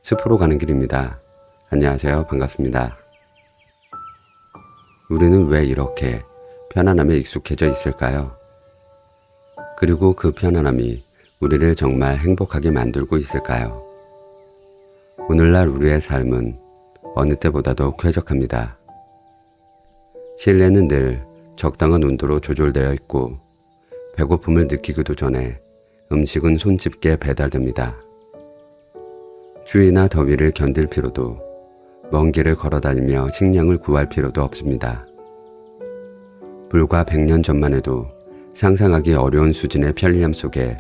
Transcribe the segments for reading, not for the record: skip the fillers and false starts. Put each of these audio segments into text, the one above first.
숲으로 가는 길입니다. 안녕하세요. 반갑습니다. 우리는 왜 이렇게 편안함에 익숙해져 있을까요? 그리고 그 편안함이 우리를 정말 행복하게 만들고 있을까요? 오늘날 우리의 삶은 어느 때보다도 쾌적합니다. 실내는 늘 적당한 온도로 조절되어 있고 배고픔을 느끼기도 전에 음식은 손쉽게 배달됩니다. 추위나 더위를 견딜 필요도, 먼 길을 걸어다니며 식량을 구할 필요도 없습니다. 불과 100년 전만 해도 상상하기 어려운 수준의 편리함 속에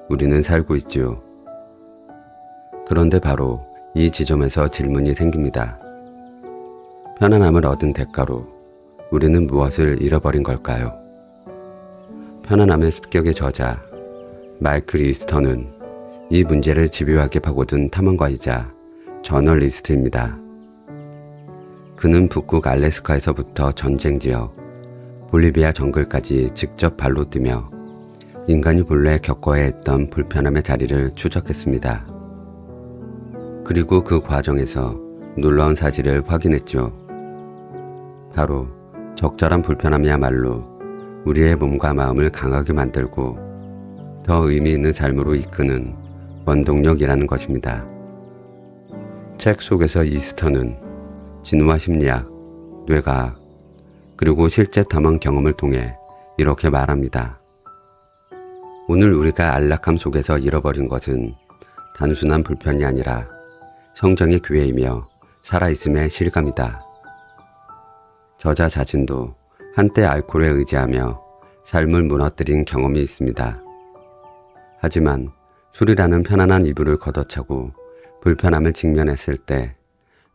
우리는 살고 있지요. 그런데 바로 이 지점에서 질문이 생깁니다. 편안함을 얻은 대가로 우리는 무엇을 잃어버린 걸까요? 편안함의 습격의 저자 마이클 이스터는 이 문제를 집요하게 파고든 탐험가이자 저널리스트입니다. 그는 북극 알래스카에서부터 전쟁 지역, 볼리비아 정글까지 직접 발로 뛰며 인간이 본래 겪어야 했던 불편함의 자리를 추적했습니다. 그리고 그 과정에서 놀라운 사실을 확인했죠. 바로 적절한 불편함이야말로 우리의 몸과 마음을 강하게 만들고 더 의미 있는 삶으로 이끄는 원동력이라는 것입니다. 책 속에서 이스터는 진화 심리학, 뇌과학, 그리고 실제 탐험 경험을 통해 이렇게 말합니다. 오늘 우리가 안락함 속에서 잃어버린 것은 단순한 불편이 아니라 성장의 기회이며 살아있음의 실감이다. 저자 자신도 한때 알코올에 의지하며 삶을 무너뜨린 경험이 있습니다. 하지만 술이라는 편안한 이불을 걷어차고 불편함을 직면했을 때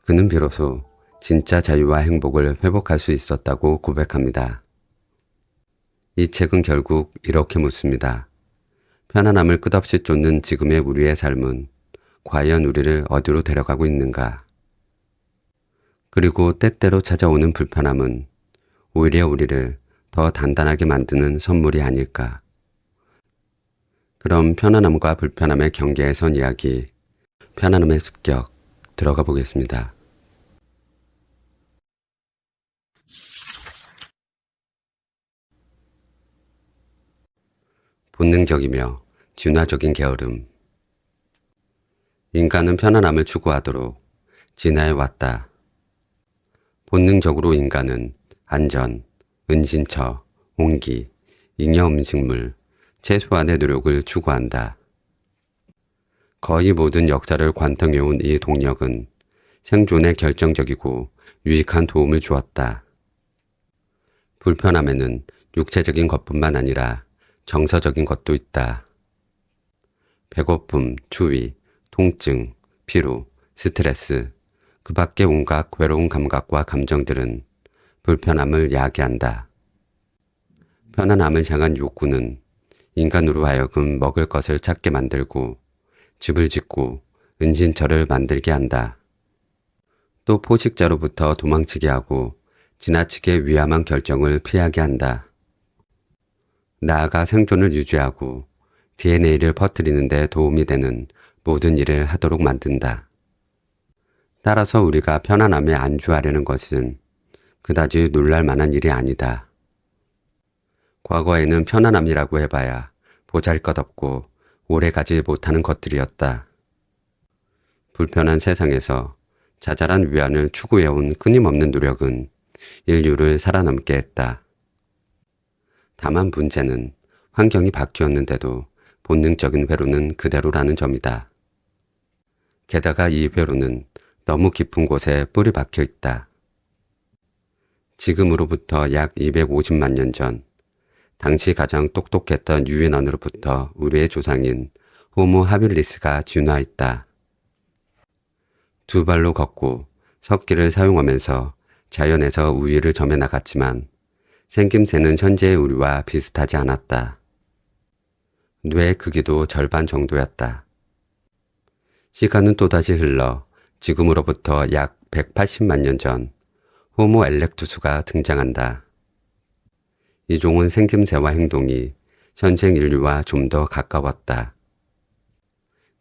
그는 비로소 진짜 자유와 행복을 회복할 수 있었다고 고백합니다. 이 책은 결국 이렇게 묻습니다. 편안함을 끝없이 쫓는 지금의 우리의 삶은 과연 우리를 어디로 데려가고 있는가? 그리고 때때로 찾아오는 불편함은 오히려 우리를 더 단단하게 만드는 선물이 아닐까? 그럼 편안함과 불편함의 경계에 선 이야기, 편안함의 습격 들어가 보겠습니다. 본능적이며 진화적인 게으름. 인간은 편안함을 추구하도록 진화해 왔다. 본능적으로 인간은 안전, 은신처, 온기, 잉여 음식물, 최소한의 노력을 추구한다. 거의 모든 역사를 관통해온 이 동력은 생존에 결정적이고 유익한 도움을 주었다. 불편함에는 육체적인 것뿐만 아니라 정서적인 것도 있다. 배고픔, 추위, 통증, 피로, 스트레스, 그 밖의 온갖 외로운 감각과 감정들은 불편함을 야기한다. 편안함을 향한 욕구는 인간으로 하여금 먹을 것을 찾게 만들고 집을 짓고 은신처를 만들게 한다. 또 포식자로부터 도망치게 하고 지나치게 위험한 결정을 피하게 한다. 나아가 생존을 유지하고 DNA를 퍼뜨리는 데 도움이 되는 모든 일을 하도록 만든다. 따라서 우리가 편안함에 안주하려는 것은 그다지 놀랄 만한 일이 아니다. 과거에는 편안함이라고 해봐야 보잘것없고 오래가지 못하는 것들이었다. 불편한 세상에서 자잘한 위안을 추구해온 끊임없는 노력은 인류를 살아남게 했다. 다만 문제는 환경이 바뀌었는데도 본능적인 회로는 그대로라는 점이다. 게다가 이 회로는 너무 깊은 곳에 뿌리 박혀 있다. 지금으로부터 약 250만 년 전, 당시 가장 똑똑했던 유인원으로부터 우리의 조상인 호모 하빌리스가 진화했다. 두 발로 걷고 석기를 사용하면서 자연에서 우위를 점해 나갔지만 생김새는 현재의 우리와 비슷하지 않았다. 뇌의 크기도 절반 정도였다. 시간은 또다시 흘러 지금으로부터 약 180만 년 전 호모 엘렉투스가 등장한다. 이 종은 생김새와 행동이 현생 인류와 좀 더 가까웠다.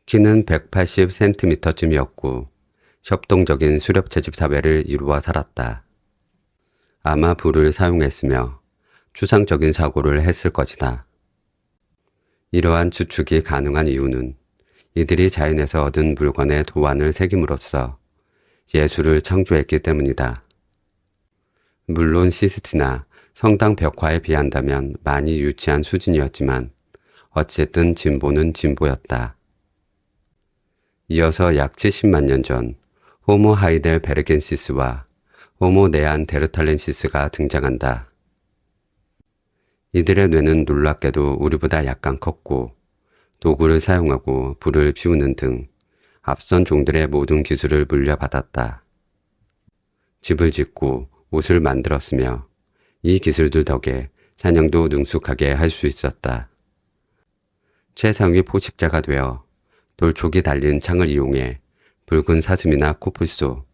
키는 180cm쯤이었고 협동적인 수렵채집 사회를 이루어 살았다. 아마 불을 사용했으며 추상적인 사고를 했을 것이다. 이러한 추측이 가능한 이유는 이들이 자연에서 얻은 물건에 도안을 새김으로써 예술을 창조했기 때문이다. 물론 시스티나 성당 벽화에 비한다면 많이 유치한 수준이었지만 어쨌든 진보는 진보였다. 이어서 약 70만 년 전 호모 하이델 베르겐시스와 호모 네안데르탈렌시스가 등장한다. 이들의 뇌는 놀랍게도 우리보다 약간 컸고 도구를 사용하고 불을 피우는 등 앞선 종들의 모든 기술을 물려받았다. 집을 짓고 옷을 만들었으며 이 기술들 덕에 사냥도 능숙하게 할 수 있었다. 최상위 포식자가 되어 돌촉이 달린 창을 이용해 붉은 사슴이나 코뿔소,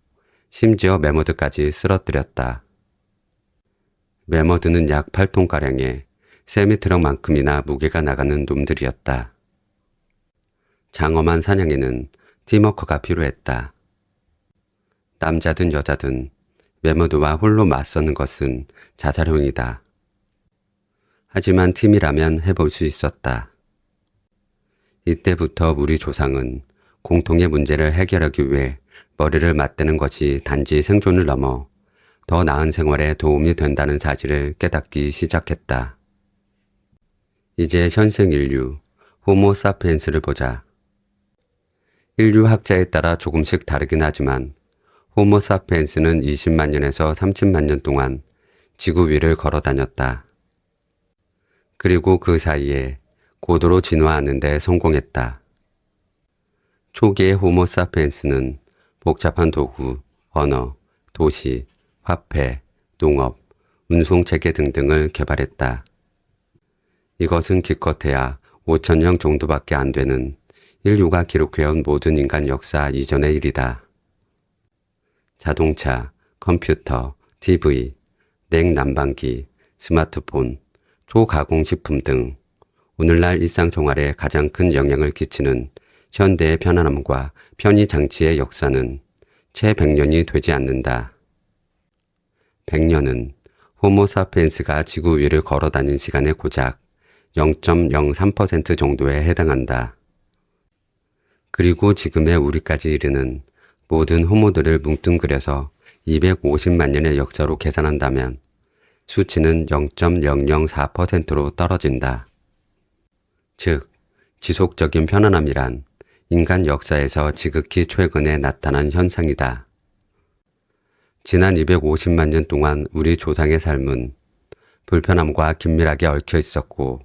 심지어 매머드까지 쓰러뜨렸다. 매머드는 약 8톤가량의 세미트럭만큼이나 무게가 나가는 놈들이었다. 장엄한 사냥에는 팀워크가 필요했다. 남자든 여자든 매머드와 홀로 맞서는 것은 자살형이다. 하지만 팀이라면 해볼 수 있었다. 이때부터 우리 조상은 공통의 문제를 해결하기 위해 머리를 맞대는 것이 단지 생존을 넘어 더 나은 생활에 도움이 된다는 사실을 깨닫기 시작했다. 이제 현생 인류, 호모 사피엔스를 보자. 인류 학자에 따라 조금씩 다르긴 하지만 호모 사피엔스는 20만 년에서 30만 년 동안 지구 위를 걸어 다녔다. 그리고 그 사이에 고도로 진화하는 데 성공했다. 초기의 호모 사피엔스는 복잡한 도구, 언어, 도시, 화폐, 농업, 운송체계 등등을 개발했다. 이것은 기껏해야 5천년 정도밖에 안 되는 인류가 기록해온 모든 인간 역사 이전의 일이다. 자동차, 컴퓨터, TV, 냉난방기, 스마트폰, 초가공식품 등 오늘날 일상생활에 가장 큰 영향을 끼치는 현대의 편안함과 편의장치의 역사는 채 100년이 되지 않는다. 100년은 호모사피엔스가 지구 위를 걸어 다닌 시간의 고작 0.03% 정도에 해당한다. 그리고 지금의 우리까지 이르는 모든 호모들을 뭉뚱그려서 250만 년의 역사로 계산한다면 수치는 0.004%로 떨어진다. 즉, 지속적인 편안함이란 인간 역사에서 지극히 최근에 나타난 현상이다. 지난 250만 년 동안 우리 조상의 삶은 불편함과 긴밀하게 얽혀 있었고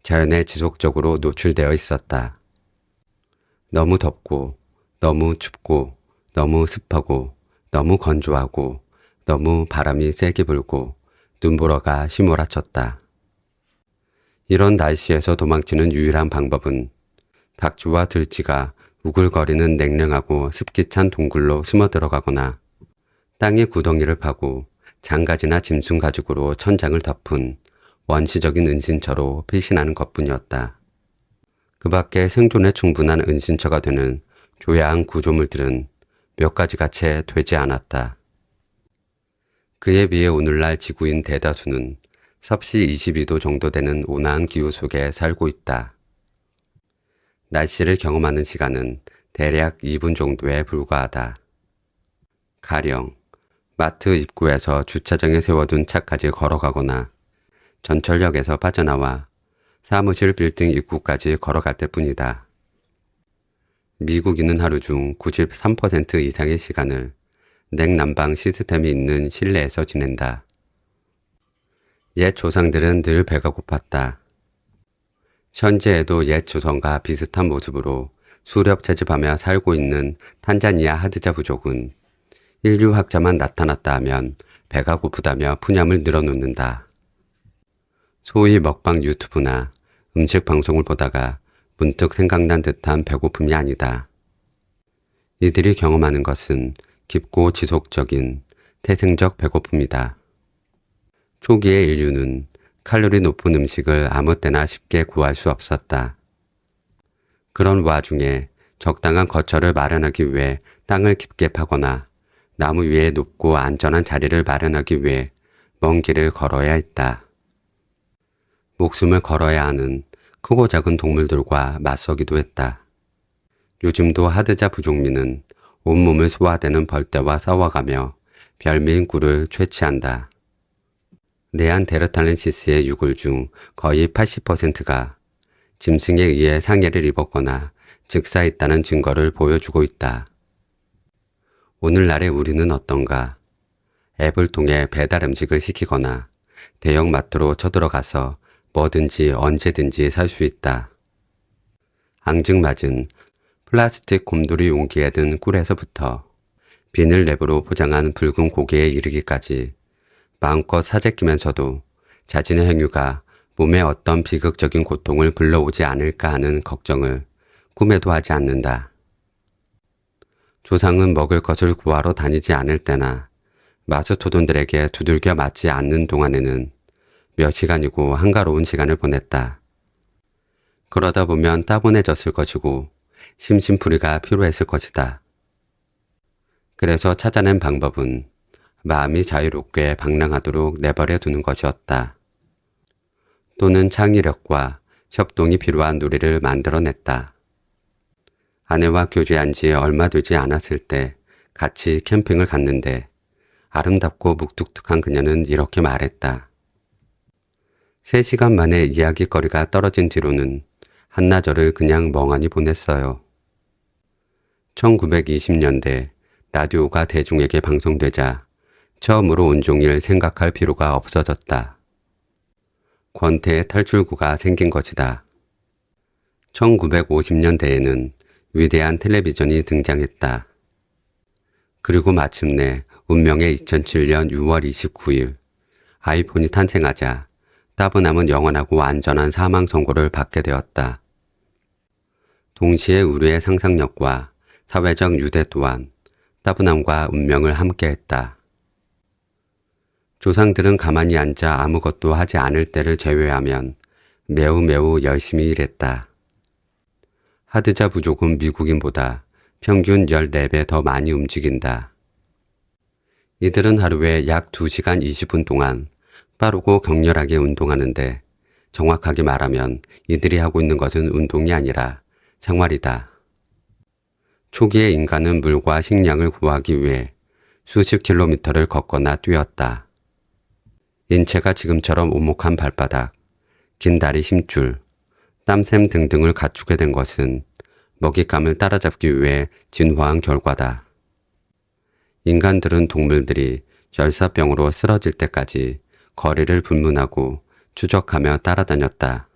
자연에 지속적으로 노출되어 있었다. 너무 덥고, 너무 춥고, 너무 습하고, 너무 건조하고, 너무 바람이 세게 불고, 눈보라가 휘몰아쳤다. 이런 날씨에서 도망치는 유일한 방법은 박쥐와 들쥐가 우글거리는 냉랭하고 습기 찬 동굴로 숨어 들어가거나 땅에 구덩이를 파고 장가지나 짐승 가죽으로 천장을 덮은 원시적인 은신처로 피신하는 것뿐이었다. 그 밖에 생존에 충분한 은신처가 되는 조야한 구조물들은 몇 가지가 채 되지 않았다. 그에 비해 오늘날 지구인 대다수는 섭씨 22도 정도 되는 온화한 기후 속에 살고 있다. 날씨를 경험하는 시간은 대략 2분 정도에 불과하다. 가령 마트 입구에서 주차장에 세워둔 차까지 걸어가거나 전철역에서 빠져나와 사무실 빌딩 입구까지 걸어갈 때뿐이다. 미국인은 하루 중 93% 이상의 시간을 냉난방 시스템이 있는 실내에서 지낸다. 옛 조상들은 늘 배가 고팠다. 현재에도 옛 조선과 비슷한 모습으로 수렵 채집하며 살고 있는 탄자니아 하드자 부족은 인류학자만 나타났다 하면 배가 고프다며 푸념을 늘어놓는다. 소위 먹방 유튜브나 음식 방송을 보다가 문득 생각난 듯한 배고픔이 아니다. 이들이 경험하는 것은 깊고 지속적인 태생적 배고픔이다. 초기의 인류는 칼로리 높은 음식을 아무 때나 쉽게 구할 수 없었다. 그런 와중에 적당한 거처를 마련하기 위해 땅을 깊게 파거나 나무 위에 높고 안전한 자리를 마련하기 위해 먼 길을 걸어야 했다. 목숨을 걸어야 하는 크고 작은 동물들과 맞서기도 했다. 요즘도 하드자 부족민은 온몸을 소화되는 벌떼와 싸워가며 별미인 꿀을 채취한다. 네안데르탈렌시스의 유골 중 거의 80%가 짐승에 의해 상해를 입었거나 즉사했다는 증거를 보여주고 있다. 오늘날의 우리는 어떤가? 앱을 통해 배달 음식을 시키거나 대형 마트로 쳐들어가서 뭐든지 언제든지 살 수 있다. 앙증맞은 플라스틱 곰돌이 용기에 든 꿀에서부터 비닐랩으로 포장한 붉은 고기에 이르기까지 마음껏 사재끼면서도 자신의 행위가 몸에 어떤 비극적인 고통을 불러오지 않을까 하는 걱정을 꿈에도 하지 않는다. 조상은 먹을 것을 구하러 다니지 않을 때나 마스토돈들에게 두들겨 맞지 않는 동안에는 몇 시간이고 한가로운 시간을 보냈다. 그러다 보면 따분해졌을 것이고 심심풀이가 필요했을 것이다. 그래서 찾아낸 방법은 마음이 자유롭게 방랑하도록 내버려 두는 것이었다. 또는 창의력과 협동이 필요한 놀이를 만들어냈다. 아내와 교제한 지 얼마 되지 않았을 때 같이 캠핑을 갔는데 아름답고 묵뚝뚝한 그녀는 이렇게 말했다. 3시간 만에 이야기거리가 떨어진 뒤로는 한나절을 그냥 멍하니 보냈어요. 1920년대 라디오가 대중에게 방송되자 처음으로 온종일 생각할 필요가 없어졌다. 권태의 탈출구가 생긴 것이다. 1950년대에는 위대한 텔레비전이 등장했다. 그리고 마침내 운명의 2007년 6월 29일 아이폰이 탄생하자 따분함은 영원하고 안전한 사망 선고를 받게 되었다. 동시에 우리의 상상력과 사회적 유대 또한 따분함과 운명을 함께했다. 조상들은 가만히 앉아 아무것도 하지 않을 때를 제외하면 매우 열심히 일했다. 하드자 부족은 미국인보다 평균 14배 더 많이 움직인다. 이들은 하루에 약 2시간 20분 동안 빠르고 격렬하게 운동하는데 정확하게 말하면 이들이 하고 있는 것은 운동이 아니라 생활이다. 초기에 인간은 물과 식량을 구하기 위해 수십 킬로미터를 걷거나 뛰었다. 인체가 지금처럼 오목한 발바닥, 긴 다리 힘줄, 땀샘 등등을 갖추게 된 것은 먹잇감을 따라잡기 위해 진화한 결과다. 인간들은 동물들이 열사병으로 쓰러질 때까지 거리를 불문하고 추적하며 따라다녔다.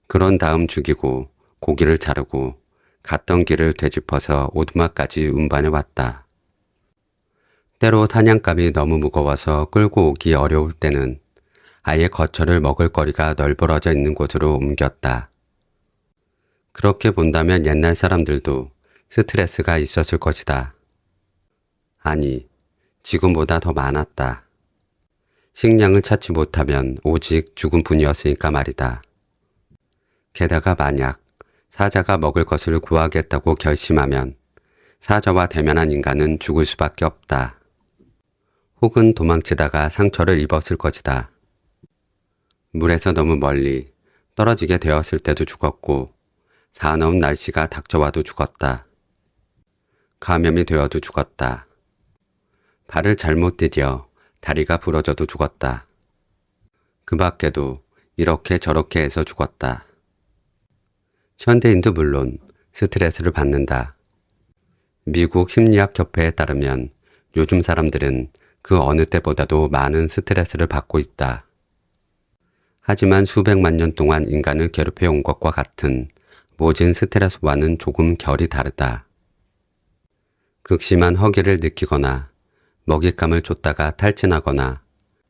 그런 다음 죽이고 고기를 자르고 갔던 길을 되짚어서 오두막까지 운반해 왔다. 때로 사냥감이 너무 무거워서 끌고 오기 어려울 때는 아예 거처를 먹을 거리가 널브러져 있는 곳으로 옮겼다. 그렇게 본다면 옛날 사람들도 스트레스가 있었을 것이다. 아니, 지금보다 더 많았다. 식량을 찾지 못하면 오직 죽은 뿐이었으니까 말이다. 게다가 만약 사자가 먹을 것을 구하겠다고 결심하면 사자와 대면한 인간은 죽을 수밖에 없다. 혹은 도망치다가 상처를 입었을 것이다. 물에서 너무 멀리 떨어지게 되었을 때도 죽었고 사나운 날씨가 닥쳐와도 죽었다. 감염이 되어도 죽었다. 발을 잘못 디뎌 다리가 부러져도 죽었다. 그 밖에도 이렇게 저렇게 해서 죽었다. 현대인도 물론 스트레스를 받는다. 미국 심리학협회에 따르면 요즘 사람들은 그 어느 때보다도 많은 스트레스를 받고 있다. 하지만 수백만 년 동안 인간을 괴롭혀온 것과 같은 모진 스트레스와는 조금 결이 다르다. 극심한 허기를 느끼거나 먹잇감을 쫓다가 탈진하거나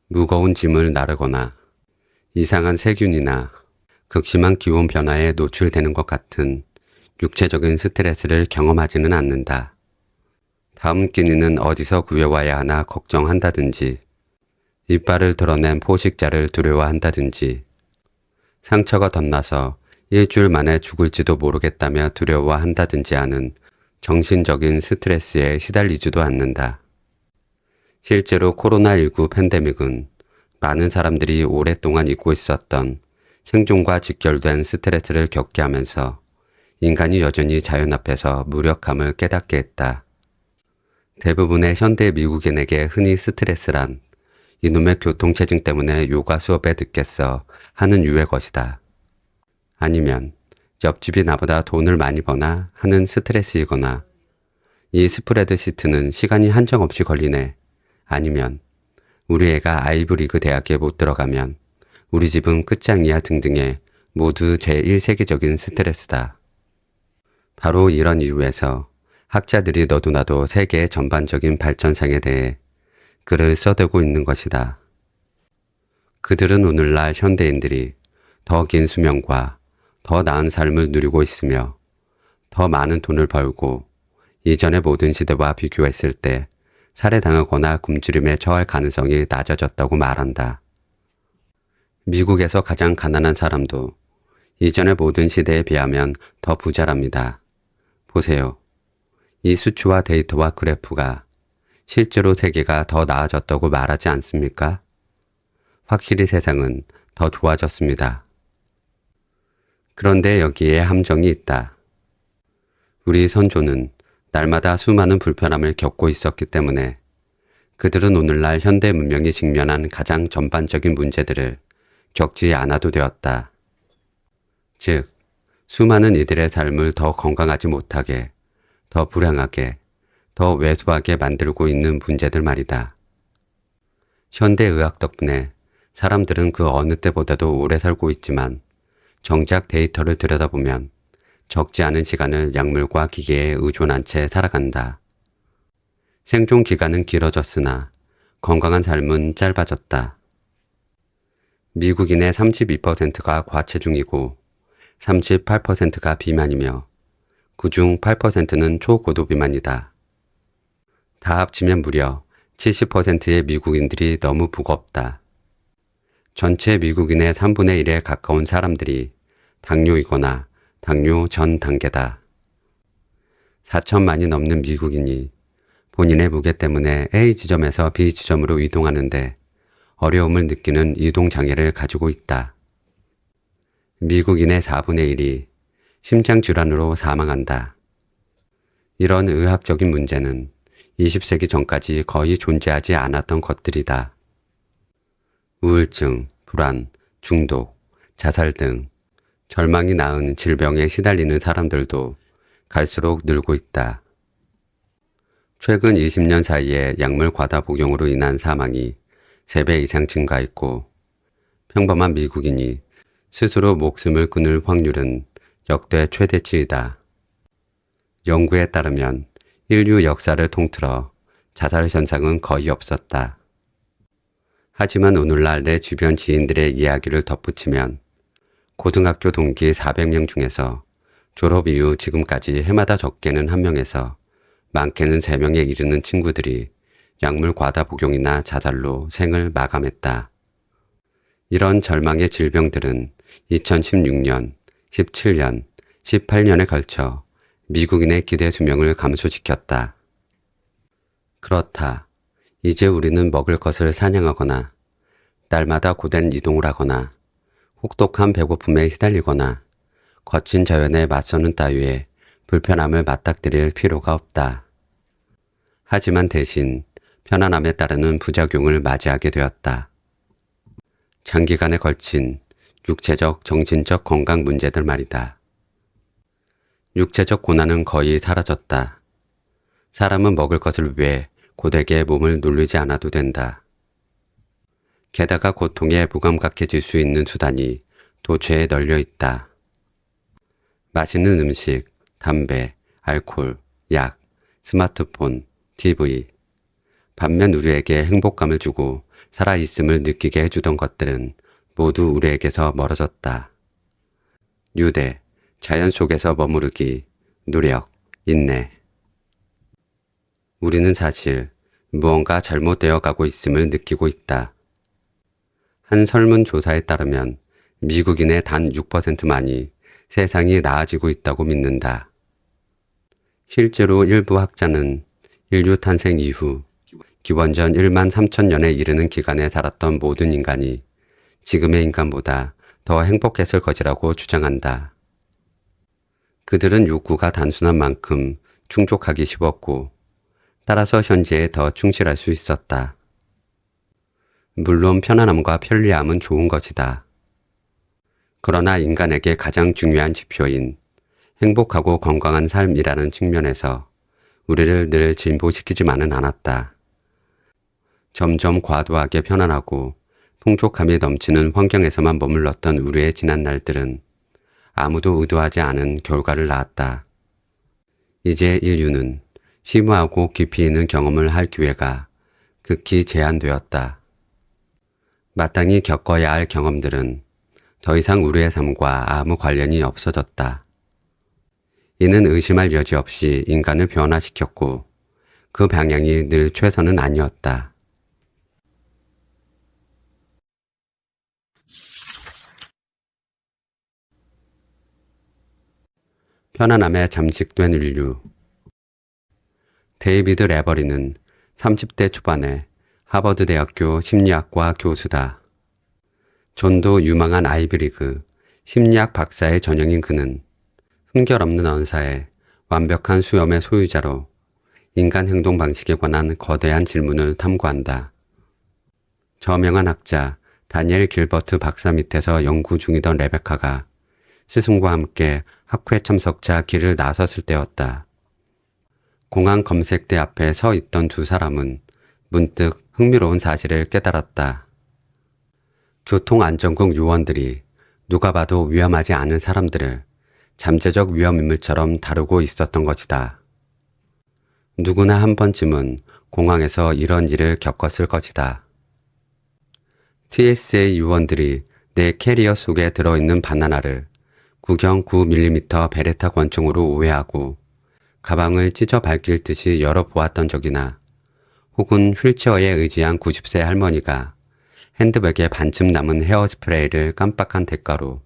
무거운 짐을 나르거나 이상한 세균이나 극심한 기온 변화에 노출되는 것 같은 육체적인 스트레스를 경험하지는 않는다. 다음 끼니는 어디서 구해와야 하나 걱정한다든지 이빨을 드러낸 포식자를 두려워한다든지 상처가 덧나서 일주일 만에 죽을지도 모르겠다며 두려워한다든지 하는 정신적인 스트레스에 시달리지도 않는다. 실제로 코로나19 팬데믹은 많은 사람들이 오랫동안 잊고 있었던 생존과 직결된 스트레스를 겪게 하면서 인간이 여전히 자연 앞에서 무력함을 깨닫게 했다. 대부분의 현대 미국인에게 흔히 스트레스란 이놈의 교통체증 때문에 요가 수업에 듣겠어 하는 유의 것이다. 아니면 옆집이 나보다 돈을 많이 버나 하는 스트레스이거나 이 스프레드시트는 시간이 한정없이 걸리네. 아니면 우리 애가 아이브리그 대학에 못 들어가면 우리 집은 끝장이야 등등의 모두 제1세계적인 스트레스다. 바로 이런 이유에서 학자들이 너도 나도 세계의 전반적인 발전상에 대해 글을 써대고 있는 것이다. 그들은 오늘날 현대인들이 더 긴 수명과 더 나은 삶을 누리고 있으며 더 많은 돈을 벌고 이전의 모든 시대와 비교했을 때 살해당하거나 굶주림에 처할 가능성이 낮아졌다고 말한다. 미국에서 가장 가난한 사람도 이전의 모든 시대에 비하면 더 부자랍니다. 보세요. 이 수치와 데이터와 그래프가 실제로 세계가 더 나아졌다고 말하지 않습니까? 확실히 세상은 더 좋아졌습니다. 그런데 여기에 함정이 있다. 우리 선조는 날마다 수많은 불편함을 겪고 있었기 때문에 그들은 오늘날 현대 문명이 직면한 가장 전반적인 문제들을 겪지 않아도 되었다. 즉, 수많은 이들의 삶을 더 건강하지 못하게, 더 불행하게, 더 왜소하게 만들고 있는 문제들 말이다. 현대의학 덕분에 사람들은 그 어느 때보다도 오래 살고 있지만 정작 데이터를 들여다보면 적지 않은 시간을 약물과 기계에 의존한 채 살아간다. 생존 기간은 길어졌으나 건강한 삶은 짧아졌다. 미국인의 32%가 과체중이고 38%가 비만이며 그중 8%는 초고도 비만이다. 다 합치면 무려 70%의 미국인들이 너무 무겁다. 전체 미국인의 3분의 1에 가까운 사람들이 당뇨이거나 당뇨 전 단계다. 4천만이 넘는 미국인이 본인의 무게 때문에 A 지점에서 B 지점으로 이동하는데 어려움을 느끼는 이동장애를 가지고 있다. 미국인의 4분의 1이 심장질환으로 사망한다. 이런 의학적인 문제는 20세기 전까지 거의 존재하지 않았던 것들이다. 우울증, 불안, 중독, 자살 등 절망이 낳은 질병에 시달리는 사람들도 갈수록 늘고 있다. 최근 20년 사이에 약물 과다 복용으로 인한 사망이 3배 이상 증가했고 평범한 미국인이 스스로 목숨을 끊을 확률은 역대 최대치이다. 연구에 따르면 인류 역사를 통틀어 자살 현상은 거의 없었다. 하지만 오늘날 내 주변 지인들의 이야기를 덧붙이면 고등학교 동기 400명 중에서 졸업 이후 지금까지 해마다 적게는 1명에서 많게는 3명에 이르는 친구들이 약물 과다 복용이나 자살로 생을 마감했다. 이런 절망의 질병들은 2016년, 17년, 18년에 걸쳐 미국인의 기대 수명을 감소시켰다. 그렇다. 이제 우리는 먹을 것을 사냥하거나 날마다 고된 이동을 하거나 혹독한 배고픔에 시달리거나 거친 자연에 맞서는 따위에 불편함을 맞닥뜨릴 필요가 없다. 하지만 대신 편안함에 따르는 부작용을 맞이하게 되었다. 장기간에 걸친 육체적, 정신적 건강 문제들 말이다. 육체적 고난은 거의 사라졌다. 사람은 먹을 것을 위해 고되게 몸을 놀리지 않아도 된다. 게다가 고통에 무감각해질 수 있는 수단이 도처에 널려 있다. 맛있는 음식, 담배, 알코올, 약, 스마트폰, TV. 반면 우리에게 행복감을 주고 살아있음을 느끼게 해주던 것들은 모두 우리에게서 멀어졌다. 유대, 자연 속에서 머무르기, 노력, 인내. 우리는 사실 무언가 잘못되어 가고 있음을 느끼고 있다. 한 설문조사에 따르면 미국인의 단 6%만이 세상이 나아지고 있다고 믿는다. 실제로 일부 학자는 인류 탄생 이후 기원전 1만 3천 년에 이르는 기간에 살았던 모든 인간이 지금의 인간보다 더 행복했을 것이라고 주장한다. 그들은 욕구가 단순한 만큼 충족하기 쉬웠고 따라서 현재에 더 충실할 수 있었다. 물론 편안함과 편리함은 좋은 것이다. 그러나 인간에게 가장 중요한 지표인 행복하고 건강한 삶이라는 측면에서 우리를 늘 진보시키지만은 않았다. 점점 과도하게 편안하고 풍족함이 넘치는 환경에서만 머물렀던 우리의 지난 날들은 아무도 의도하지 않은 결과를 낳았다. 이제 인류는 심오하고 깊이 있는 경험을 할 기회가 극히 제한되었다. 마땅히 겪어야 할 경험들은 더 이상 우리의 삶과 아무 관련이 없어졌다. 이는 의심할 여지 없이 인간을 변화시켰고 그 방향이 늘 최선은 아니었다. 편안함에 잠식된 인류. 데이비드 레버리는 30대 초반에 하버드 대학교 심리학과 교수다. 존도 유망한 아이비리그 심리학 박사의 전형인 그는 흠결없는 언사에 완벽한 수염의 소유자로 인간 행동 방식에 관한 거대한 질문을 탐구한다. 저명한 학자 다니엘 길버트 박사 밑에서 연구 중이던 레베카가 스승과 함께 학회 참석자 길을 나섰을 때였다. 공항 검색대 앞에 서 있던 두 사람은 문득 흥미로운 사실을 깨달았다. 교통안전국 요원들이 누가 봐도 위험하지 않은 사람들을 잠재적 위험인물처럼 다루고 있었던 것이다. 누구나 한 번쯤은 공항에서 이런 일을 겪었을 것이다. TSA 요원들이 내 캐리어 속에 들어있는 바나나를 구경 9mm 베레타 권총으로 오해하고 가방을 찢어 밝힐 듯이 열어보았던 적이나 혹은 휠체어에 의지한 90세 할머니가 핸드백에 반쯤 남은 헤어스프레이를 깜빡한 대가로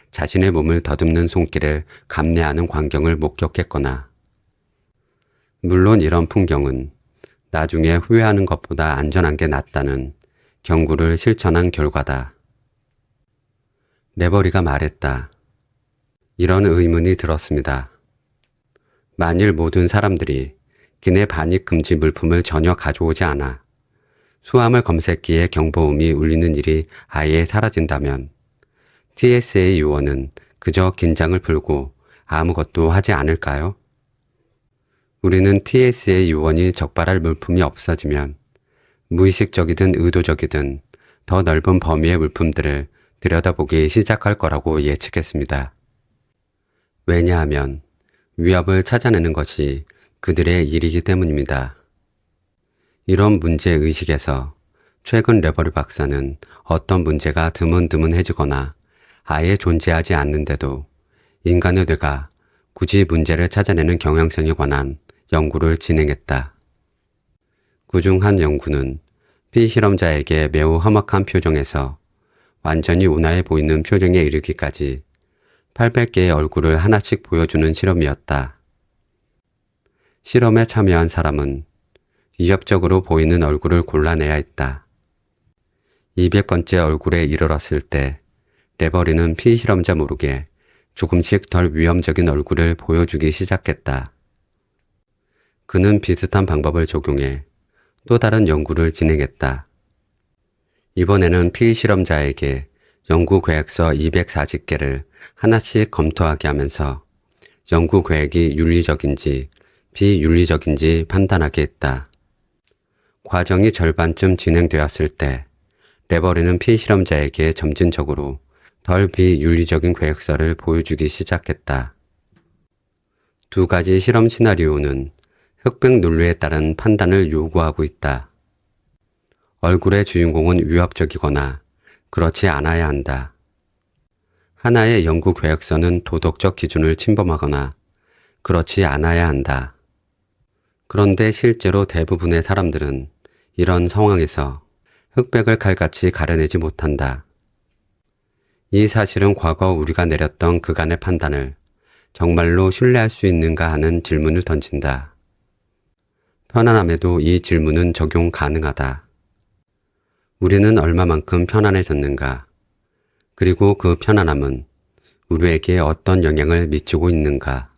자신의 몸을 더듬는 손길을 감내하는 광경을 목격했거나 물론 이런 풍경은 나중에 후회하는 것보다 안전한 게 낫다는 경고를 실천한 결과다. 레버리가 말했다. 이런 의문이 들었습니다. 만일 모든 사람들이 기내 반입 금지 물품을 전혀 가져오지 않아 수화물 검색기에 경보음이 울리는 일이 아예 사라진다면 TSA 요원은 그저 긴장을 풀고 아무것도 하지 않을까요? 우리는 TSA 요원이 적발할 물품이 없어지면 무의식적이든 의도적이든 더 넓은 범위의 물품들을 들여다보기 시작할 거라고 예측했습니다. 왜냐하면 위협을 찾아내는 것이 그들의 일이기 때문입니다. 이런 문제의식에서 최근 레버리 박사는 어떤 문제가 드문드문해지거나 아예 존재하지 않는데도 인간의 뇌가 굳이 문제를 찾아내는 경향성에 관한 연구를 진행했다. 그중 한 연구는 피실험자에게 매우 험악한 표정에서 완전히 온화해 보이는 표정에 이르기까지 800개의 얼굴을 하나씩 보여주는 실험이었다. 실험에 참여한 사람은 위협적으로 보이는 얼굴을 골라내야 했다. 200번째 얼굴에 이르렀을 때 레버리는 피실험자 모르게 조금씩 덜 위험적인 얼굴을 보여주기 시작했다. 그는 비슷한 방법을 적용해 또 다른 연구를 진행했다. 이번에는 피실험자에게 연구 계획서 240개를 하나씩 검토하게 하면서 연구 계획이 윤리적인지 비윤리적인지 판단하게 했다. 과정이 절반쯤 진행되었을 때 레버리는 피실험자에게 점진적으로 덜 비윤리적인 계획서를 보여주기 시작했다. 두 가지 실험 시나리오는 흑백 논리에 따른 판단을 요구하고 있다. 얼굴의 주인공은 위협적이거나 그렇지 않아야 한다. 하나의 연구 계획서는 도덕적 기준을 침범하거나 그렇지 않아야 한다. 그런데 실제로 대부분의 사람들은 이런 상황에서 흑백을 칼같이 가려내지 못한다. 이 사실은 과거 우리가 내렸던 그간의 판단을 정말로 신뢰할 수 있는가 하는 질문을 던진다. 편안함에도 이 질문은 적용 가능하다. 우리는 얼마만큼 편안해졌는가? 그리고 그 편안함은 우리에게 어떤 영향을 미치고 있는가?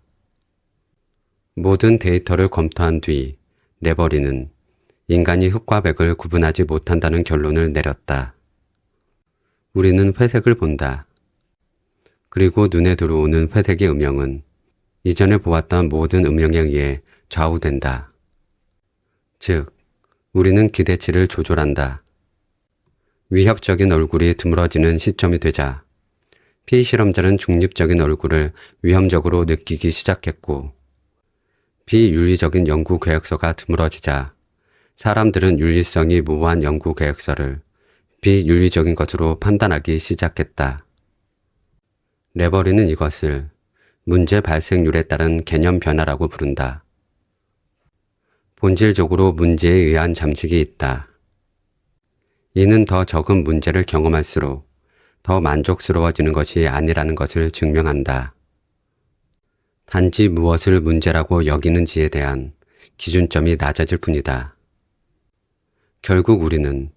모든 데이터를 검토한 뒤 레버리는 인간이 흑과 백을 구분하지 못한다는 결론을 내렸다. 우리는 회색을 본다. 그리고 눈에 들어오는 회색의 음영은 이전에 보았던 모든 음영에 의해 좌우된다. 즉, 우리는 기대치를 조절한다. 위협적인 얼굴이 드물어지는 시점이 되자 피실험자는 중립적인 얼굴을 위험적으로 느끼기 시작했고, 비윤리적인 연구 계획서가 드물어지자 사람들은 윤리성이 무모한 연구 계획서를 비윤리적인 것으로 판단하기 시작했다. 레버리는 이것을 문제 발생률에 따른 개념 변화라고 부른다. 본질적으로 문제에 의한 잠식이 있다. 이는 더 적은 문제를 경험할수록 더 만족스러워지는 것이 아니라는 것을 증명한다. 단지 무엇을 문제라고 여기는지에 대한 기준점이 낮아질 뿐이다. 결국 우리는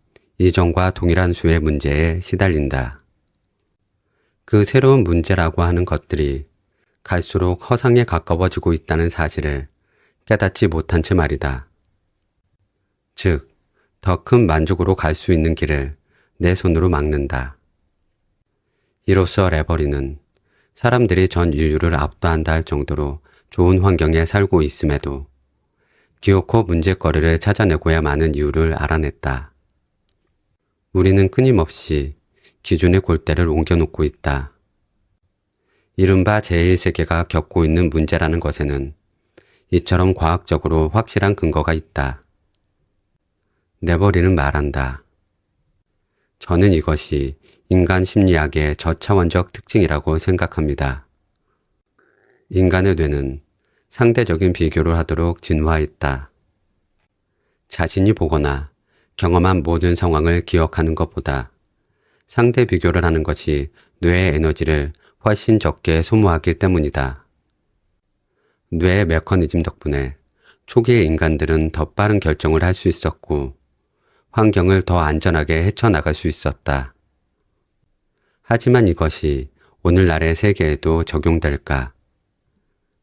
이전과 동일한 수의 문제에 시달린다. 그 새로운 문제라고 하는 것들이 갈수록 허상에 가까워지고 있다는 사실을 깨닫지 못한 채 말이다. 즉, 더 큰 만족으로 갈 수 있는 길을 내 손으로 막는다. 이로써 레버리는 사람들이 전 인류를 압도한다 할 정도로 좋은 환경에 살고 있음에도 기어코 문제거리를 찾아내고야 마는 이유를 알아냈다. 우리는 끊임없이 기준의 골대를 옮겨놓고 있다. 이른바 제1세계가 겪고 있는 문제라는 것에는 이처럼 과학적으로 확실한 근거가 있다. 레버리는 말한다. 저는 이것이 인간 심리학의 저차원적 특징이라고 생각합니다. 인간의 뇌는 상대적인 비교를 하도록 진화했다. 자신이 보거나 경험한 모든 상황을 기억하는 것보다 상대 비교를 하는 것이 뇌의 에너지를 훨씬 적게 소모하기 때문이다. 뇌의 메커니즘 덕분에 초기의 인간들은 더 빠른 결정을 할 수 있었고 환경을 더 안전하게 헤쳐나갈 수 있었다. 하지만 이것이 오늘날의 세계에도 적용될까?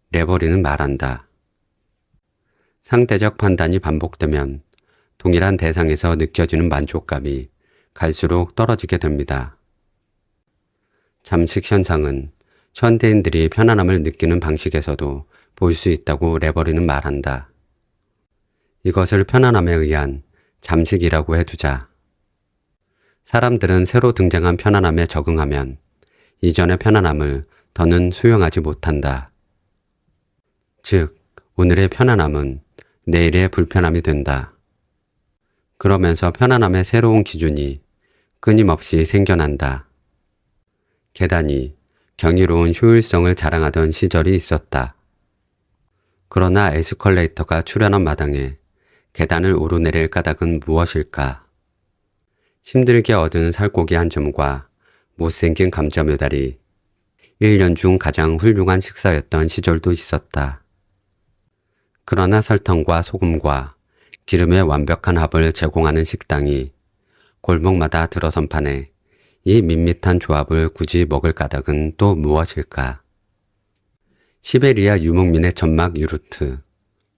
레버리는 말한다. 상대적 판단이 반복되면 동일한 대상에서 느껴지는 만족감이 갈수록 떨어지게 됩니다. 잠식 현상은 현대인들이 편안함을 느끼는 방식에서도 볼 수 있다고 레버리는 말한다. 이것을 편안함에 의한 잠식이라고 해두자. 사람들은 새로 등장한 편안함에 적응하면 이전의 편안함을 더는 수용하지 못한다. 즉, 오늘의 편안함은 내일의 불편함이 된다. 그러면서 편안함의 새로운 기준이 끊임없이 생겨난다. 계단이 경이로운 효율성을 자랑하던 시절이 있었다. 그러나 에스컬레이터가 출현한 마당에 계단을 오르내릴 까닭은 무엇일까? 힘들게 얻은 살코기 한 점과 못생긴 감자 메달이 1년 중 가장 훌륭한 식사였던 시절도 있었다. 그러나 설탕과 소금과 기름의 완벽한 합을 제공하는 식당이 골목마다 들어선 판에 이 밋밋한 조합을 굳이 먹을 까닭은 또 무엇일까? 시베리아 유목민의 천막 유르트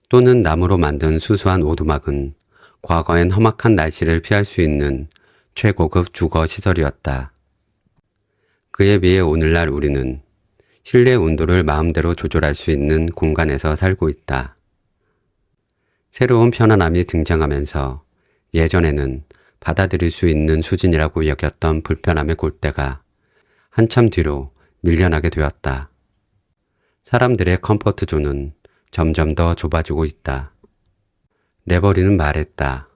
또는 나무로 만든 수수한 오두막은 과거엔 험악한 날씨를 피할 수 있는 최고급 주거 시설이었다. 그에 비해 오늘날 우리는 실내 온도를 마음대로 조절할 수 있는 공간에서 살고 있다. 새로운 편안함이 등장하면서 예전에는 받아들일 수 있는 수준이라고 여겼던 불편함의 골대가 한참 뒤로 밀려나게 되었다. 사람들의 컴포트 존은 점점 더 좁아지고 있다. 레버리는 말했다.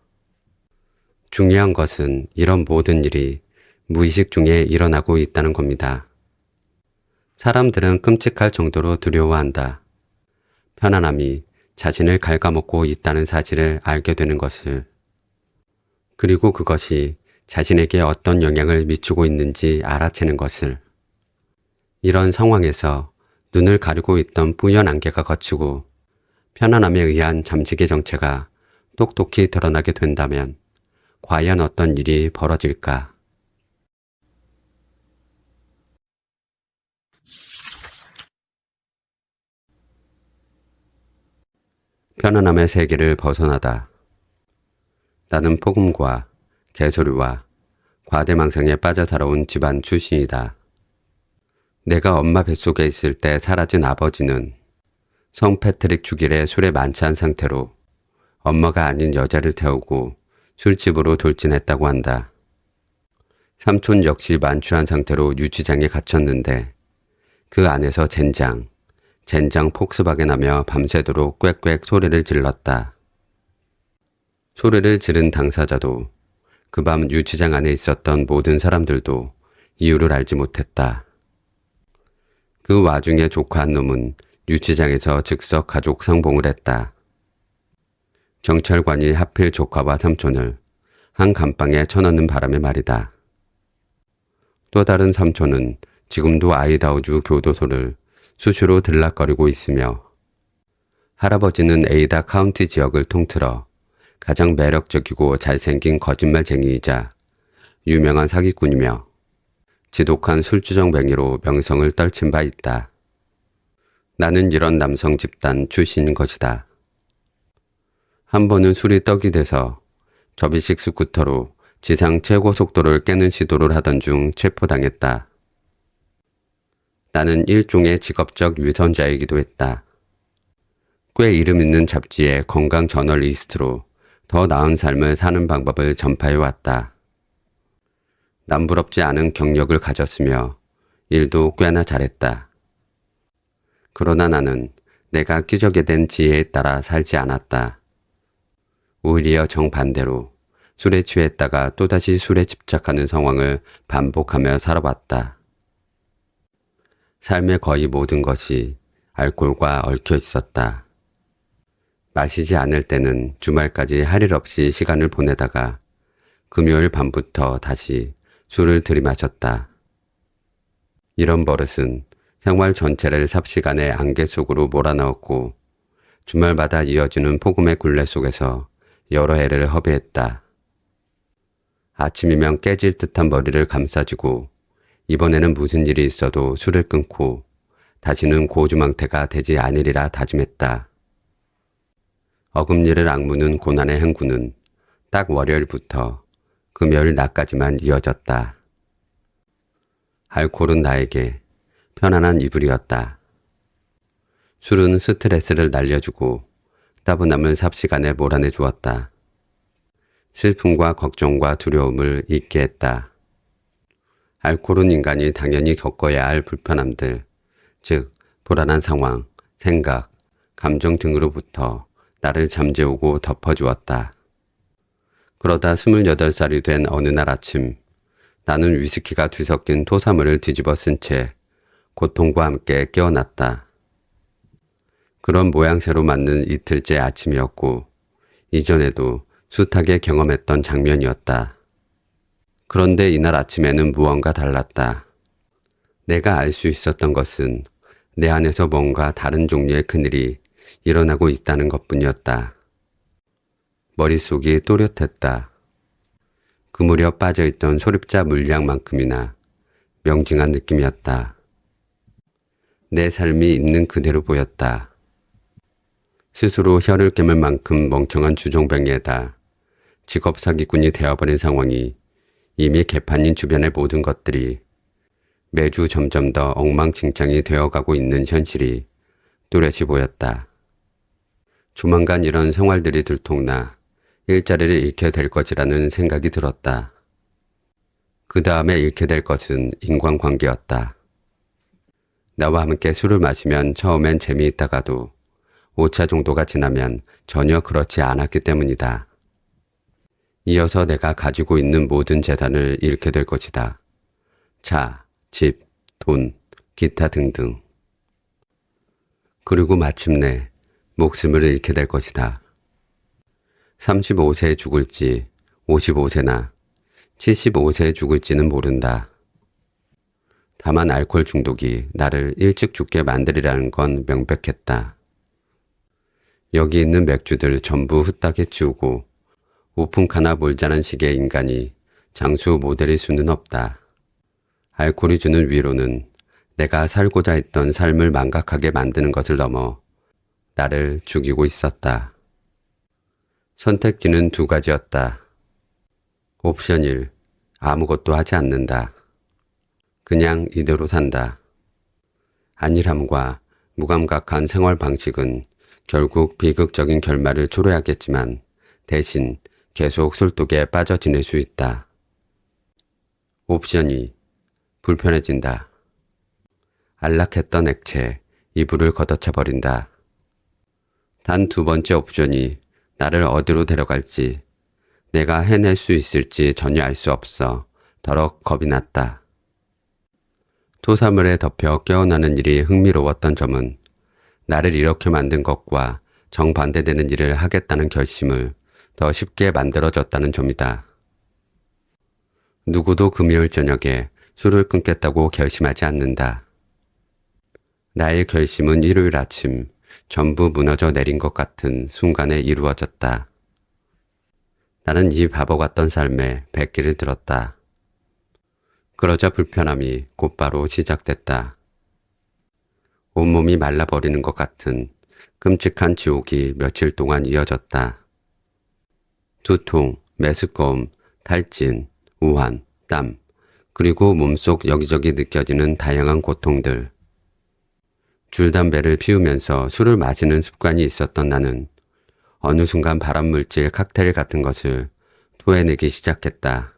중요한 것은 이런 모든 일이 무의식 중에 일어나고 있다는 겁니다. 사람들은 끔찍할 정도로 두려워한다. 편안함이 자신을 갉아먹고 있다는 사실을 알게 되는 것을. 그리고 그것이 자신에게 어떤 영향을 미치고 있는지 알아채는 것을. 이런 상황에서 눈을 가리고 있던 뿌연 안개가 걷히고 편안함에 의한 잠식의 정체가 똑똑히 드러나게 된다면 과연 어떤 일이 벌어질까? 편안함의 세계를 벗어나다. 나는 폭음과 개소리와 과대망상에 빠져 살아온 집안 출신이다. 내가 엄마 뱃속에 있을 때 사라진 아버지는 성 패트릭 주길에 술에 만취한 상태로 엄마가 아닌 여자를 태우고 술집으로 돌진했다고 한다. 삼촌 역시 만취한 상태로 유치장에 갇혔는데 그 안에서 젠장 폭스바겐하며 밤새도록 꽥꽥 소리를 질렀다. 소리를 지른 당사자도 그 밤 유치장 안에 있었던 모든 사람들도 이유를 알지 못했다. 그 와중에 조카 한 놈은 유치장에서 즉석 가족 상봉을 했다. 경찰관이 하필 조카와 삼촌을 한 감방에 쳐넣는 바람에 말이다. 또 다른 삼촌은 지금도 아이다우주 교도소를 수시로 들락거리고 있으며 할아버지는 에이다 카운티 지역을 통틀어 가장 매력적이고 잘생긴 거짓말쟁이이자 유명한 사기꾼이며 지독한 술주정뱅이로 명성을 떨친 바 있다. 나는 이런 남성 집단 출신인 것이다. 한 번은 술이 떡이 돼서 접이식 스쿠터로 지상 최고 속도를 깨는 시도를 하던 중 체포당했다. 나는 일종의 직업적 위선자이기도 했다. 꽤 이름 있는 잡지의 건강 저널리스트로 더 나은 삶을 사는 방법을 전파해왔다. 남부럽지 않은 경력을 가졌으며 일도 꽤나 잘했다. 그러나 나는 내가 끼적게 된 지혜에 따라 살지 않았다. 오히려 정반대로 술에 취했다가 또다시 술에 집착하는 상황을 반복하며 살아왔다. 삶의 거의 모든 것이 알코올과 얽혀 있었다. 마시지 않을 때는 주말까지 할 일 없이 시간을 보내다가 금요일 밤부터 다시 술을 들이마셨다. 이런 버릇은 생활 전체를 삽시간에 안개 속으로 몰아넣었고 주말마다 이어지는 폭음의 굴레 속에서 여러 해를 허비했다. 아침이면 깨질 듯한 머리를 감싸지고 이번에는 무슨 일이 있어도 술을 끊고 다시는 고주망태가 되지 않으리라 다짐했다. 어금니를 악무는 고난의 행군은 딱 월요일부터 금요일 낮까지만 이어졌다. 알코올은 나에게 편안한 이불이었다. 술은 스트레스를 날려주고 따분함을 삽시간에 몰아내 주었다. 슬픔과 걱정과 두려움을 잊게 했다. 알코올은 인간이 당연히 겪어야 할 불편함들, 즉 불안한 상황, 생각, 감정 등으로부터 나를 잠재우고 덮어주었다. 그러다 28살이 된 어느 날 아침, 나는 위스키가 뒤섞인 토사물을 뒤집어 쓴 채 고통과 함께 깨어났다. 그런 모양새로 맞는 이틀째 아침이었고 이전에도 숱하게 경험했던 장면이었다. 그런데 이날 아침에는 무언가 달랐다. 내가 알 수 있었던 것은 내 안에서 뭔가 다른 종류의 큰일이 일어나고 있다는 것뿐이었다. 머릿속이 또렷했다. 그 무렵 빠져있던 소립자 물량만큼이나 명징한 느낌이었다. 내 삶이 있는 그대로 보였다. 스스로 혀를 깨물 만큼 멍청한 주정뱅이에다 직업 사기꾼이 되어버린 상황이 이미 개판인 주변의 모든 것들이 매주 점점 더 엉망진창이 되어가고 있는 현실이 뚜렷이 보였다. 조만간 이런 생활들이 들통나 일자리를 잃게 될 것이라는 생각이 들었다. 그 다음에 잃게 될 것은 인간관계였다. 나와 함께 술을 마시면 처음엔 재미있다가도 5차 정도가 지나면 전혀 그렇지 않았기 때문이다. 이어서 내가 가지고 있는 모든 재산을 잃게 될 것이다. 차, 집, 돈, 기타 등등. 그리고 마침내 목숨을 잃게 될 것이다. 35세에 죽을지 55세나 75세에 죽을지는 모른다. 다만 알코올 중독이 나를 일찍 죽게 만들이라는 건 명백했다. 여기 있는 맥주들 전부 후딱에 치우고 오픈카나 몰자란 식의 인간이 장수 모델일 수는 없다. 알코올이 주는 위로는 내가 살고자 했던 삶을 망각하게 만드는 것을 넘어 나를 죽이고 있었다. 선택지는 두 가지였다. 옵션 1. 아무것도 하지 않는다. 그냥 이대로 산다. 안일함과 무감각한 생활 방식은 결국 비극적인 결말을 초래하겠지만 대신 계속 술독에 빠져 지낼 수 있다. 옵션 2. 불편해진다. 안락했던 액체, 이불을 걷어차 버린다. 단 두 번째 옵션이 나를 어디로 데려갈지, 내가 해낼 수 있을지 전혀 알 수 없어 더럭 겁이 났다. 토사물에 덮여 깨어나는 일이 흥미로웠던 점은 나를 이렇게 만든 것과 정반대되는 일을 하겠다는 결심을 더 쉽게 만들어졌다는 점이다. 누구도 금요일 저녁에 술을 끊겠다고 결심하지 않는다. 나의 결심은 일요일 아침 전부 무너져 내린 것 같은 순간에 이루어졌다. 나는 이 바보 같던 삶에 백기를 들었다. 그러자 불편함이 곧바로 시작됐다. 온몸이 말라버리는 것 같은 끔찍한 지옥이 며칠 동안 이어졌다. 두통, 메스꺼움, 탈진, 우환, 땀, 그리고 몸속 여기저기 느껴지는 다양한 고통들. 줄담배를 피우면서 술을 마시는 습관이 있었던 나는 어느 순간 발암물질 칵테일 같은 것을 토해내기 시작했다.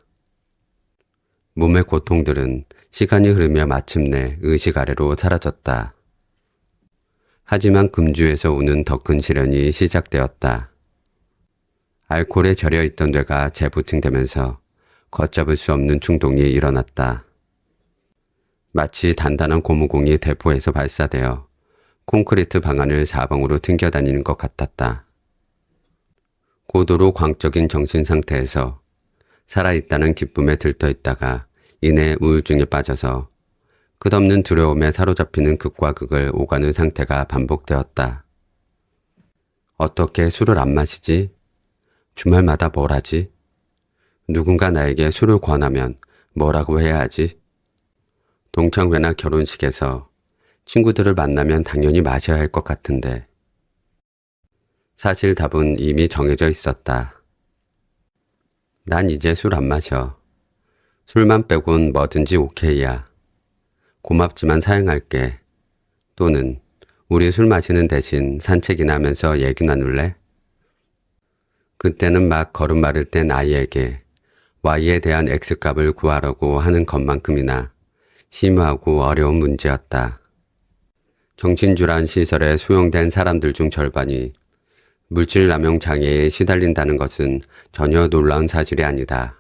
몸의 고통들은 시간이 흐르며 마침내 의식 아래로 사라졌다. 하지만 금주에서 오는 더 큰 시련이 시작되었다. 알코올에 절여있던 뇌가 재부팅되면서 걷잡을 수 없는 충동이 일어났다. 마치 단단한 고무공이 대포에서 발사되어 콘크리트 방안을 사방으로 튕겨다니는 것 같았다. 고도로 광적인 정신 상태에서 살아있다는 기쁨에 들떠있다가 이내 우울증에 빠져서 끝없는 두려움에 사로잡히는 극과 극을 오가는 상태가 반복되었다. 어떻게 술을 안 마시지? 주말마다 뭘 하지? 누군가 나에게 술을 권하면 뭐라고 해야 하지? 동창회나 결혼식에서 친구들을 만나면 당연히 마셔야 할 것 같은데. 사실 답은 이미 정해져 있었다. 난 이제 술 안 마셔. 술만 빼곤 뭐든지 오케이야. 고맙지만 사양할게. 또는 우리 술 마시는 대신 산책이나 하면서 얘기 나눌래? 그때는 막 걸음마를 뗀 아이에게 Y에 대한 X값을 구하라고 하는 것만큼이나 심오하고 어려운 문제였다. 정신질환 시설에 수용된 사람들 중 절반이 물질 남용 장애에 시달린다는 것은 전혀 놀라운 사실이 아니다.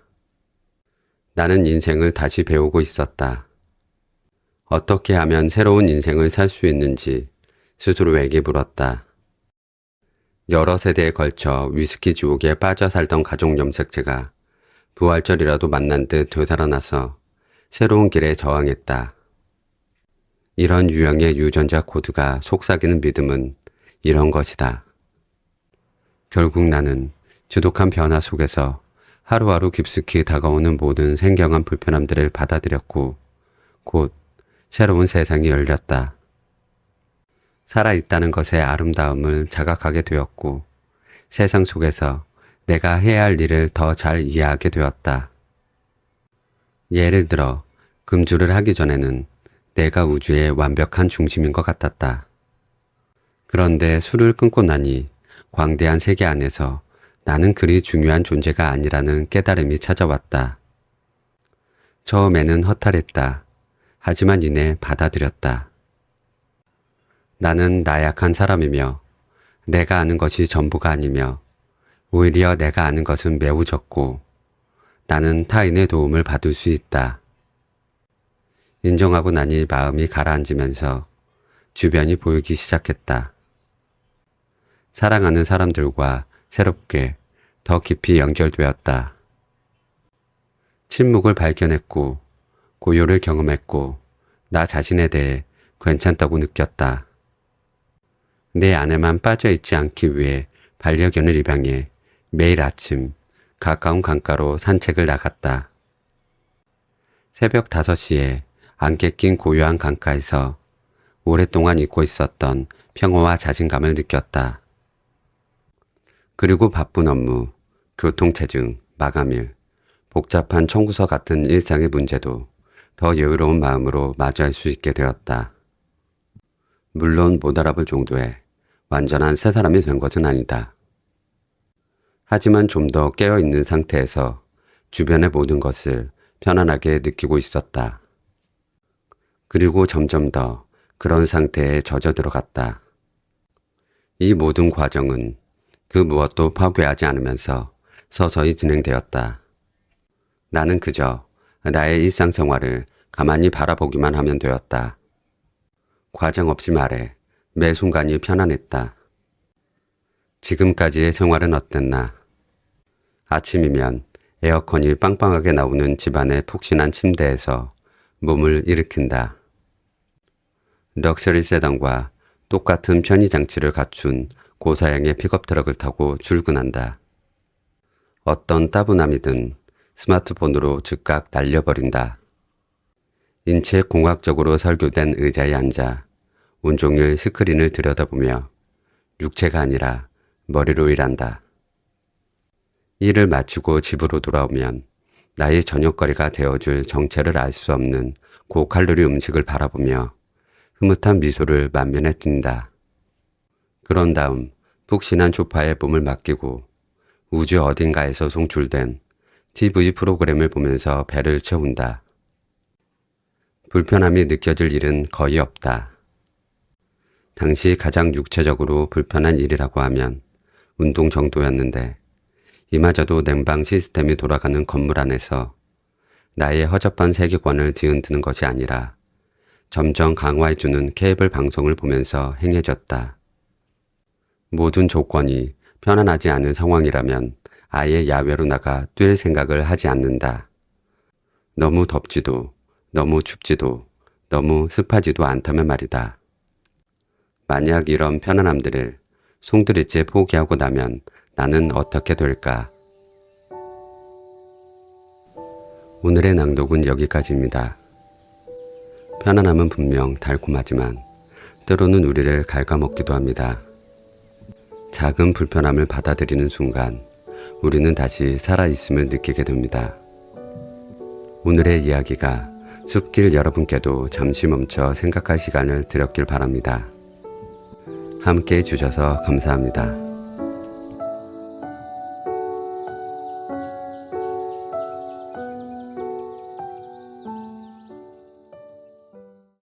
나는 인생을 다시 배우고 있었다. 어떻게 하면 새로운 인생을 살 수 있는지 스스로에게 물었다. 여러 세대에 걸쳐 위스키 지옥에 빠져 살던 가족 염색체가 부활절이라도 만난 듯 되살아나서 새로운 길에 저항했다. 이런 유형의 유전자 코드가 속삭이는 믿음은 이런 것이다. 결국 나는 지독한 변화 속에서 하루하루 깊숙이 다가오는 모든 생경한 불편함들을 받아들였고 곧 새로운 세상이 열렸다. 살아있다는 것의 아름다움을 자각하게 되었고 세상 속에서 내가 해야 할 일을 더 잘 이해하게 되었다. 예를 들어 금주를 하기 전에는 내가 우주의 완벽한 중심인 것 같았다. 그런데 술을 끊고 나니 광대한 세계 안에서 나는 그리 중요한 존재가 아니라는 깨달음이 찾아왔다. 처음에는 허탈했다. 하지만 이내 받아들였다. 나는 나약한 사람이며 내가 아는 것이 전부가 아니며 오히려 내가 아는 것은 매우 적고 나는 타인의 도움을 받을 수 있다. 인정하고 나니 마음이 가라앉으면서 주변이 보이기 시작했다. 사랑하는 사람들과 새롭게 더 깊이 연결되었다. 침묵을 발견했고 고요를 경험했고 나 자신에 대해 괜찮다고 느꼈다. 내 안에만 빠져있지 않기 위해 반려견을 입양해 매일 아침 가까운 강가로 산책을 나갔다. 새벽 5시에 안개 낀 고요한 강가에서 오랫동안 잊고 있었던 평화와 자신감을 느꼈다. 그리고 바쁜 업무, 교통체증, 마감일, 복잡한 청구서 같은 일상의 문제도 더 여유로운 마음으로 마주할 수 있게 되었다. 물론 못 알아볼 정도의 완전한 새 사람이 된 것은 아니다. 하지만 좀 더 깨어있는 상태에서 주변의 모든 것을 편안하게 느끼고 있었다. 그리고 점점 더 그런 상태에 젖어 들어갔다. 이 모든 과정은 그 무엇도 파괴하지 않으면서 서서히 진행되었다. 나는 그저 나의 일상생활을 가만히 바라보기만 하면 되었다. 과정 없이 말해 매 순간이 편안했다. 지금까지의 생활은 어땠나? 아침이면 에어컨이 빵빵하게 나오는 집안의 푹신한 침대에서 몸을 일으킨다. 럭셔리 세단과 똑같은 편의 장치를 갖춘 고사양의 픽업 트럭을 타고 출근한다. 어떤 따분함이든 스마트폰으로 즉각 날려버린다. 인체 공학적으로 설계된 의자에 앉아 온종일 스크린을 들여다보며 육체가 아니라 머리로 일한다. 일을 마치고 집으로 돌아오면 나의 저녁거리가 되어줄 정체를 알 수 없는 고칼로리 음식을 바라보며 흐뭇한 미소를 만면에 띈다. 그런 다음 푹신한 소파에 몸을 맡기고 우주 어딘가에서 송출된 TV 프로그램을 보면서 배를 채운다. 불편함이 느껴질 일은 거의 없다. 당시 가장 육체적으로 불편한 일이라고 하면 운동 정도였는데 이마저도 냉방 시스템이 돌아가는 건물 안에서 나의 허접한 세계관을 뒤흔드는 것이 아니라 점점 강화해주는 케이블 방송을 보면서 행해졌다. 모든 조건이 편안하지 않은 상황이라면 아예 야외로 나가 뛸 생각을 하지 않는다. 너무 덥지도 너무 춥지도 너무 습하지도 않다면 말이다. 만약 이런 편안함들을 송두리째 포기하고 나면 나는 어떻게 될까? 오늘의 낭독은 여기까지입니다. 편안함은 분명 달콤하지만 때로는 우리를 갉아먹기도 합니다. 작은 불편함을 받아들이는 순간 우리는 다시 살아있음을 느끼게 됩니다. 오늘의 이야기가 숲길 여러분께도 잠시 멈춰 생각할 시간을 드렸길 바랍니다. 함께 해주셔서 감사합니다.